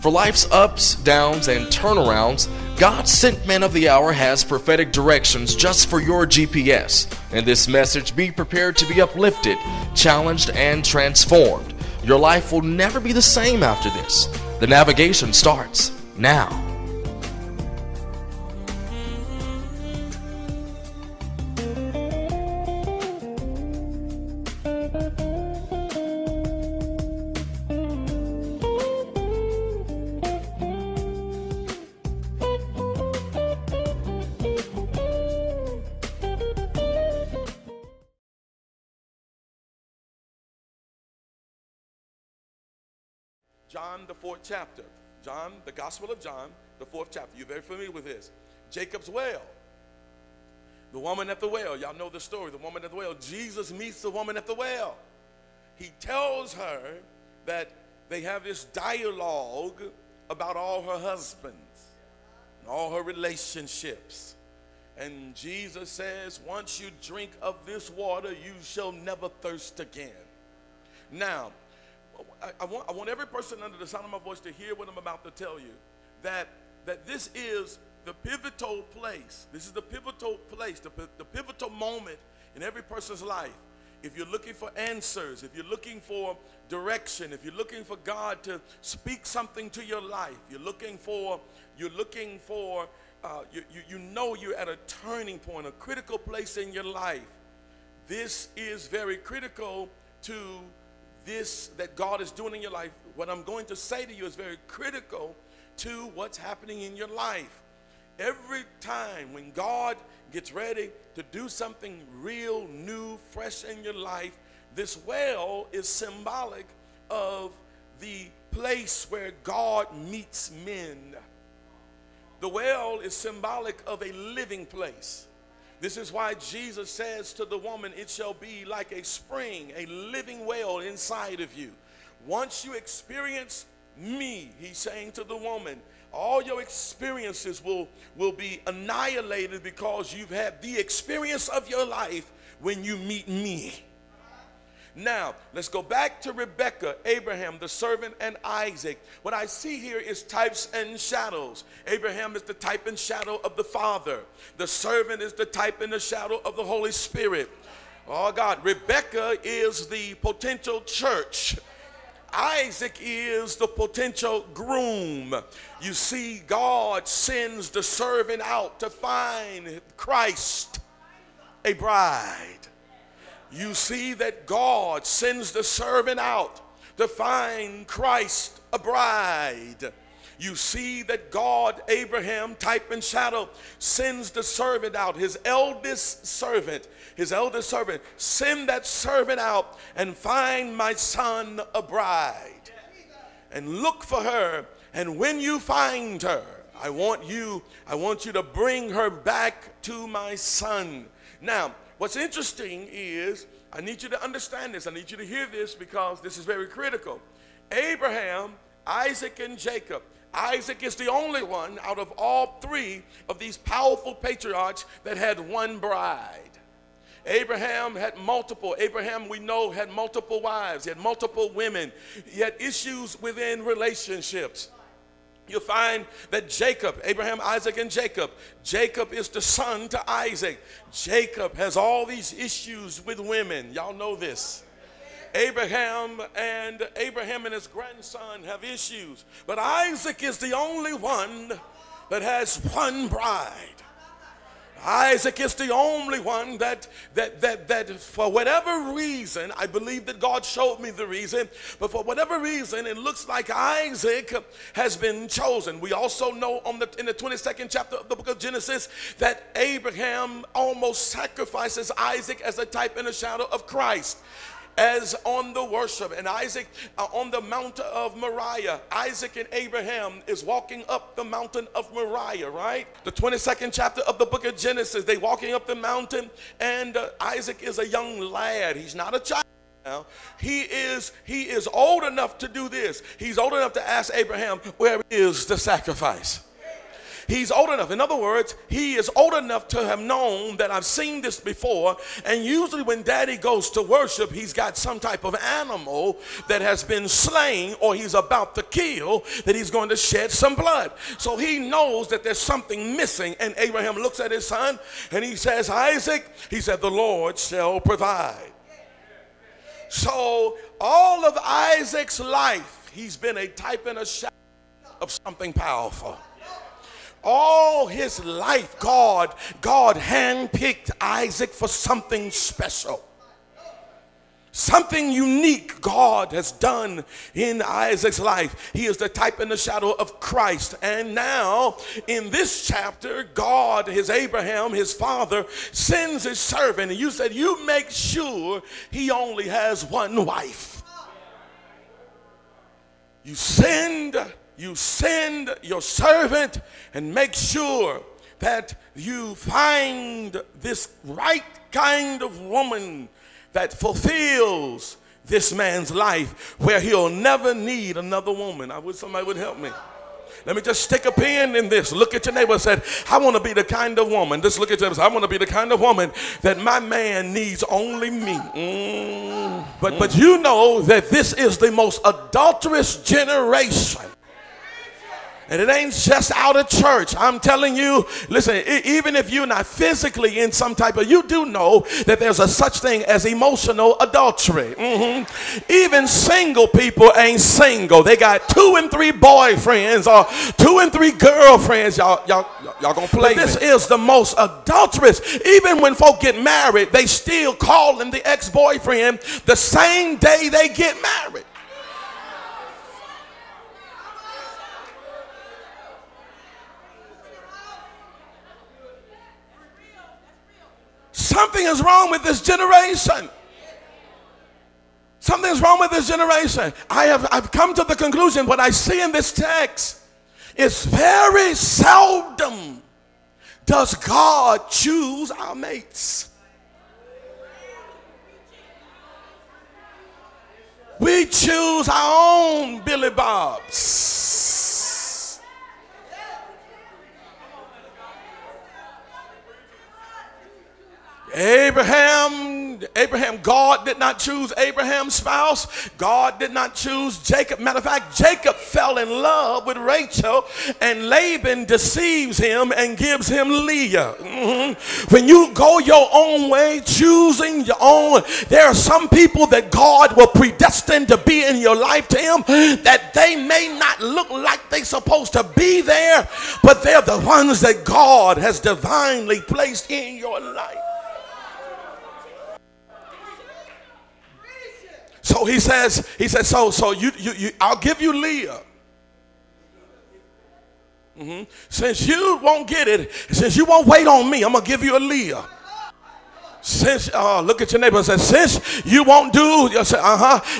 For life's ups, downs, and turnarounds, God's sent man of the hour has prophetic directions just for your GPS. In this message, be prepared to be uplifted, challenged, and transformed. Your life will never be the same after this. The navigation starts now. John, the 4th chapter. John, the Gospel of John, the 4th chapter. You're very familiar with this. Jacob's well. The woman at the well. Y'all know the story. The woman at the well. Jesus meets the woman at the well. He tells her that they have this dialogue about all her husbands, all her relationships. And Jesus says, once you drink of this water, you shall never thirst again. Now, I want every person under the sound of my voice to hear what I'm about to tell you, that this is the pivotal place. This is the pivotal place, the pivotal moment in every person's life. If you're looking for answers, if you're looking for direction, if you're looking for God to speak something to your life, you know you're at a turning point, a critical place in your life. This is very critical to this that God is doing in your life. What I'm going to say to you is very critical to what's happening in your life. Every time when God gets ready to do something real, new, fresh in your life, this well is symbolic of the place where God meets men. The well is symbolic of a living place. This is why Jesus says to the woman, it shall be like a spring, a living well inside of you. Once you experience me, he's saying to the woman, all your experiences will be annihilated because you've had the experience of your life when you meet me. Now, let's go back to Rebekah, Abraham, the servant, and Isaac. What I see here is types and shadows. Abraham is the type and shadow of the Father. The servant is the type and the shadow of the Holy Spirit. Oh, God. Rebekah is the potential church. Isaac is the potential groom. You see, God sends the servant out to find Christ, a bride. You see that God sends the servant out to find Christ, a bride. You see that God, Abraham, type and shadow, sends the servant out, his eldest servant, send that servant out and find my son a bride. And look for her, and when you find her, I want you to bring her back to my son. Now, what's interesting is, I need you to understand this. I need you to hear this because this is very critical. Abraham, Isaac, and Jacob. Isaac is the only one out of all three of these powerful patriarchs that had one bride. Abraham had multiple. Abraham, we know, had multiple wives. He had multiple women. He had issues within relationships. You'll find that Jacob, Abraham, Isaac, and Jacob is the son to Isaac. Jacob has all these issues with women. Y'all know this. Abraham and his grandson have issues. But Isaac is the only one that has one bride. Isaac is the only one that for whatever reason, I believe that God showed me the reason, but for whatever reason, it looks like Isaac has been chosen. We also know in the 22nd chapter of the book of Genesis that Abraham almost sacrifices Isaac as a type and a shadow of Christ. As on the worship, and Isaac on the mountain of Moriah. Isaac and Abraham is walking up the mountain of Moriah, right? The 22nd chapter of the book of Genesis, they walking up the mountain, and Isaac is a young lad. He's not a child now. He is old enough to do this. He's old enough to ask Abraham, where is the sacrifice? he's old enough. In other words, he is old enough to have known that I've seen this before. And usually when daddy goes to worship, he's got some type of animal that has been slain or he's about to kill, that he's going to shed some blood. So he knows that there's something missing. And Abraham looks at his son and he says, Isaac, he said, the Lord shall provide. So all of Isaac's life, he's been a type and a shadow of something powerful. All his life, God handpicked Isaac for something special. Something unique God has done in Isaac's life. He is the type and the shadow of Christ. And now in this chapter, God, Abraham, his father, sends his servant. And you said, you make sure he only has one wife. You send your servant and make sure that you find this right kind of woman that fulfills this man's life where he'll never need another woman. I wish somebody would help me. Let me just stick a pin in this. Look at your neighbor and say, I want to be the kind of woman. Just look at your neighbor and say, I want to be the kind of woman that my man needs only me. But you know that this is the most adulterous generation. And it ain't just out of church. I'm telling you, listen, even if you're not physically in some type of, you do know that there's a such thing as emotional adultery. Even single people ain't single. They got 2 and 3 boyfriends or 2 and 3 girlfriends. Y'all gonna play. But this is the most adulterous. Even when folk get married, they still calling the ex-boyfriend the same day they get married. Something is wrong with this generation. Something's wrong with this generation. I've come to the conclusion what I see in this text is very seldom does God choose our mates. We choose our own Billy Bobs. Abraham, God did not choose Abraham's spouse. God did not choose Jacob. Matter of fact, Jacob fell in love with Rachel and Laban deceives him and gives him Leah. When you go your own way, choosing your own, there are some people that God will predestine to be in your life to him that they may not look like they're supposed to be there, but they're the ones that God has divinely placed in your life. So he says, so you I'll give you Leah. Since you won't get it, since you won't wait on me, I'm gonna give you a Leah. Since look at your neighbor and say, since you won't do,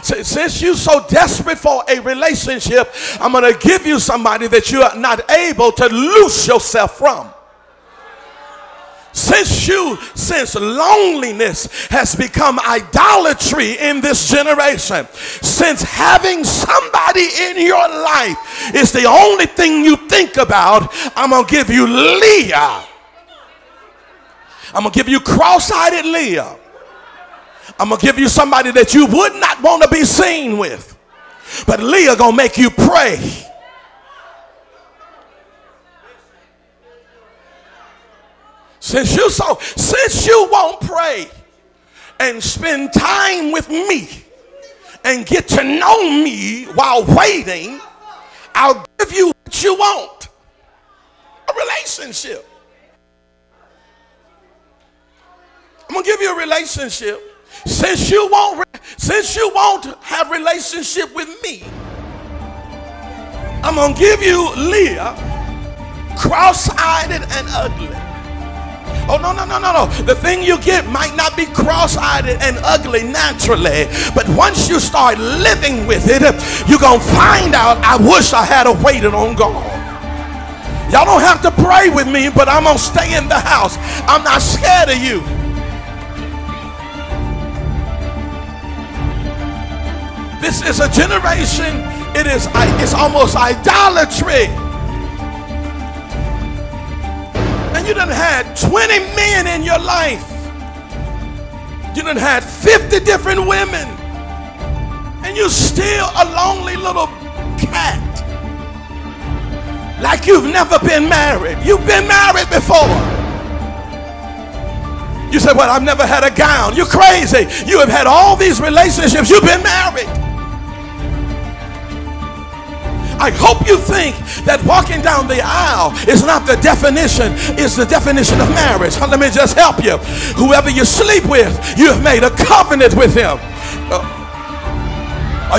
since you're so desperate for a relationship, I'm gonna give you somebody that you are not able to loose yourself from. Since loneliness has become idolatry in this generation, since having somebody in your life is the only thing you think about, I'm going to give you Leah. I'm going to give you cross-eyed Leah. I'm going to give you somebody that you would not want to be seen with. But Leah going to make you pray. Since you won't pray and spend time with me and get to know me while waiting, I'll give you what you want. A relationship. I'm gonna give you a relationship. Since you won't have relationship with me, I'm gonna give you Leah, cross-eyed and ugly. Oh, no. The thing you get might not be cross-eyed and ugly naturally, but once you start living with it, you're going to find out, I wish I had waited on God. Y'all don't have to pray with me, but I'm going to stay in the house. I'm not scared of you. This is a generation, it's almost idolatry. And you done had 20 men in your life. You done had 50 different women. And you're still a lonely little cat. Like you've never been married. You've been married before. You say, well, I've never had a gown. You're crazy. You have had all these relationships. You've been married. I hope you think that walking down the aisle is not the definition, it's the definition of marriage. Let me just help you. Whoever you sleep with, you have made a covenant with him.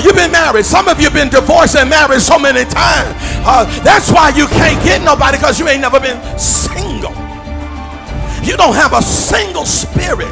You've been married. Some of you have been divorced and married so many times. That's why you can't get nobody, because you ain't never been single. You don't have a single spirit.